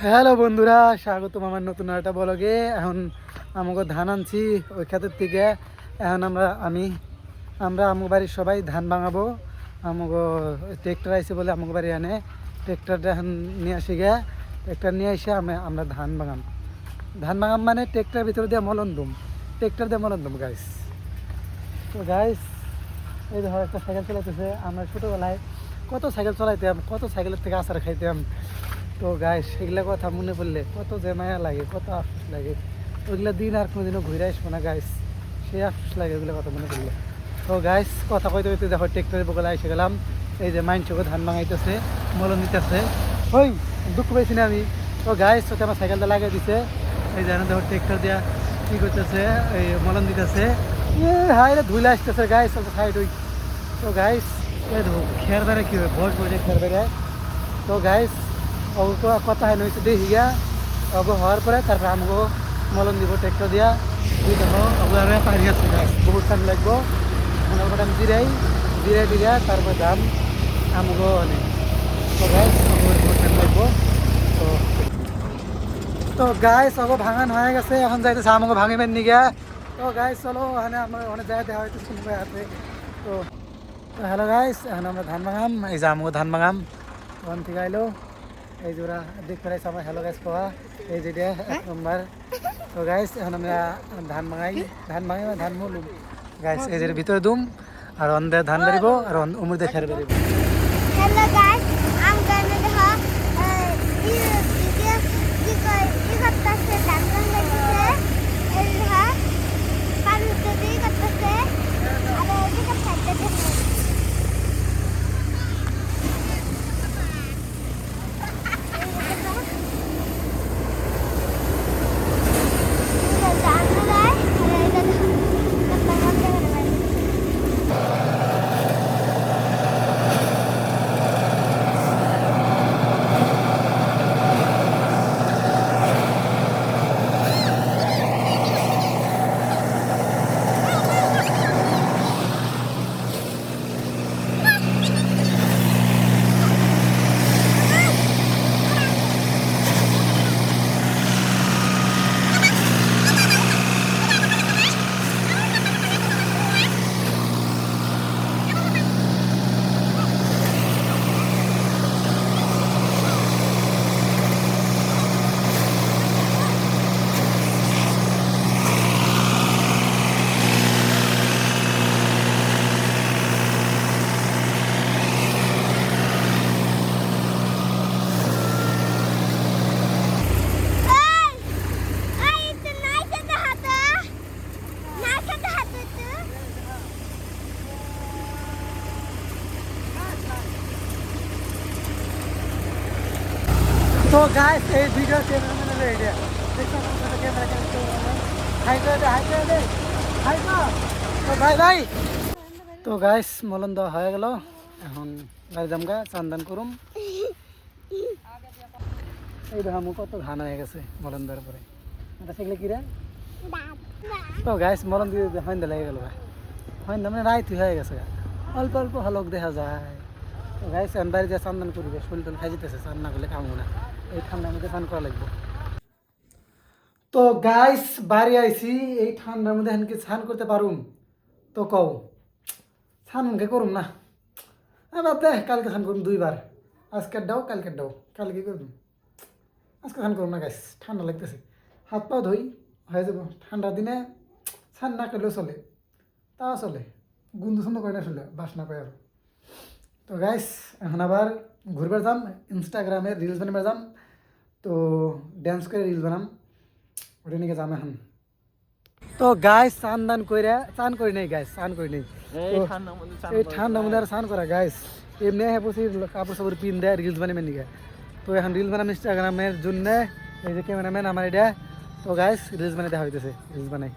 Hello বন্ধুরা, স্বাগতম আমার নতুন একটা ব্লগে। এখন আমাকে ধান আনছি ওই ক্ষেতের থেকে। এখন আমরা আমার বাড়ির সবাই ধান ভাঙাবো। আমাকে ট্রেক্টর আইসে বলে আমাকে বাড়ি আনে ট্রেক্টরটা এখন নিয়ে আসি গে। ট্রেক্টর নিয়ে এসে আমরা ধান ভাঙাম মানে ট্রেক্টরের ভিতরে দিয়ে মলন দুম, ট্রেক্টর দিয়ে মলন দুম গাইস। তো গাইস, এই ধর একটা সাইকেল চালাইতেছে। আমরা ছোটোবেলায় কত সাইকেল চালাইতাম, কত সাইকেলের থেকে আচার খাইতাম। তো গাইস, সেগুলা কথা মনে পড়লে কত যে মায়া লাগে, কত আফসোস লাগে। ওইগুলা দিন আর কোনোদিনও ঘুরে আসবো না গাইস, সেই আফসোস লাগে ওইগুলো কথা মনে পড়লে। তো গাইস, কথা কইতে কইতে দেখো ট্রেক্টরের বগলে এসে গেলাম। এই যে মাইনচোকে ধান ভাঙাইতেছে, মলন দিতেছে। ওই দুঃখ পাইছি না আমি। তো গাইস, ওকে আমার সাইকেলটা লাগিয়ে দিছে। এই যে দেখো ট্রেক্টর দিয়া কী করতেছে, এই মলন দিতেছে। হাই রে ধুলে আসতেছে গাইস, অল্প সাইড ওই। তো গাইস, এই দেখো খেয়ার বেড়ে কী হয়, বসে খেয়ার বেড়ে। তো গাইস, কথা হয় নইছে দেখি গিয়া হওয়ার পরে তারপরে আমগো মলন দিব ট্রেক্টর দিয়া দিয়ে দেবো। ওগুলো পাহাড়ি আছে গাছ, বহুত টাইম লাগবো। ওনার আমি জিরাই দিয়া তারপরে দাম আমগো অনেক। তো গাইস, বহুত টাইম লাগবো। তো তো গাইস, ভাঙান হয়ে গেছে, এখন যাইতেছে আমাকে ভাঙিবেন নিগা। তো গাইস চলো, ওখানে আমরা অনেক জায়গায় দেখা হয়তো শুনবো হাতে। তো হ্যালো গাইস, এখন আমরা ধান ভাঙাম। এই যে আমাকে ধান ভাঙাম ওখান থেকে আইলো। এই জোড়া দেখ ফেরাইছে আমার হ্যালো গাইস কোয়া, এই যেটা এক নম্বর। তো গাইস, এখন আমরা ধান ভাঙাই ধান মুলুম গাইস। এই যে ভিতরে দুম আর অন্ধে ধান বেরিব আর উমুরদে খের বেরিব। Hello guys, I'm gonna do কি করতেছে ডাক্তার লাগছে এই হ্যাঁ পানি যদি করতেছে আর এদিকে ফাইতে তো গাইস, এই ভিডিও ক্যামেরাম্যান হলো এটা। দেখছো আমার সাথে ক্যামেরা হাই তো ভাই। তো গাইস, মলন দেওয়া হয়ে গেল। এখন গাড়ি দামগা চান্দান করুম। এই দেখো কত ধান হয়ে গেছে মলন দেওয়ার পরে। এটা সেগুলো কি রে? তো গাইস, মলন দিয়ে হইন্দা লেগে গেল ভাই। হইন্দা মানে রাইত হয়ে গেছে, অল্প অল্প হলক দেখা যায়। তো গাইস, এখন বাড়ি যা চান্দান করবে, শরীর টল খাই যেতেছে, চান না করলে কামো না। এই ঠান্ডার মধ্যে চান করা লাগবে। তো গাইস, বাড়ি আইছি, এই ঠান্ডার মধ্যে এখন কি স্নান করতে পারুম? তো কও স্নান মুখে করুম না, এবার দেখ কালকে স্নান করুম দুইবার। আজকের দাও কালকের দাও, কালকে করুম, আজকে স্নান করুম না গাইস, ঠান্ডা লাগতেছে। হাত পাও ধুই হয়ে যাবো। ঠান্ডার দিনে স্নান না করলেও চলে, তাও চলে, গুন্ধ সুন্দর করে না চলে, বাসনা পাই আর। তো গাইস, এখন আবার ঘুরবার যাম, ইনস্টাগ্রামে রিলস বানাবার যাম। তো ড্যান্স করে রিলস বানাম, ওটা নিয়ে যাম এখন। তো গাইস, চান করি নাই গাইস, চান করি নাই। এই ঠান্ডার মধ্যে আর চান করা গাইস, এমনি হ্যাঁ বসে কাপড় সাপড় পিন দেয় রিলস বানাবেন নিকে। তো এখন রিলস বানাম ইনস্টাগ্রামের জন্য। এই যে ক্যামেরাম্যান আমার এটা। তো গাইস, রিলস বানাই দেখা হইতেছে, রিলস বানাই।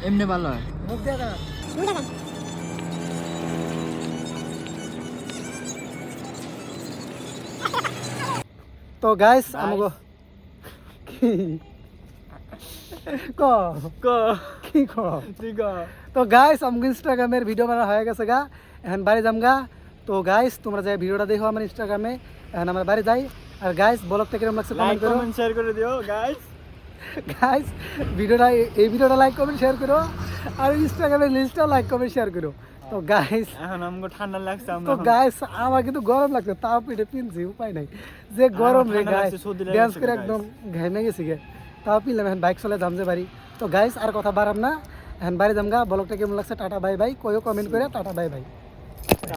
এমনি ভালো হয়। মুখ দিয়ে দাঁড়া। তো গাইস, আমাকে কি ক ক কি ক ঠিক তো গাইস, আমাকে ইনস্টাগ্রামের ভিডিও বানা হয়ে গেছে গা। এখন বাড়ি যাম গা। তো গাইস তোমরা যে ভিডিওটা দেখো আমার ইনস্টাগ্রামে, এখন আমরা বাড়ি যাই। আর গাইস ব্লগটা কিরকম লাগছে লাইক কমেন্ট করো। কমেন্ট শেয়ার করে দিও গাইস। গাইস ভিডিওটা এই ভিডিওটা লাইক কমেন্ট শেয়ার করো, আর ইনস্টাগ্রামের লিস্টটা লাইক কমেন্ট শেয়ার করো। তো গাইস এখন আমাকে ঠান্ডা লাগছে, আমরা তো গাইস আমার কিন্তু গরম লাগছে, তাও পিঠে পিনছি, উপায় নাই, যে গরম রে ঠান্ডা গাইস, লাগছে, সর্দি ড্যান্স লাগছে করে guys। একদম ঘেমে গেছি গে, তাও পিনলাম। এখন বাইক চলে যাম যে বাড়ি। তো গাইস আর কথা বাড়াম না, এখন বাড়ি যাম গা। ব্লগটা কেমন লাগছে টাটা বাই বাই, কইও কমেন্ট করে টাটা বাই বাই।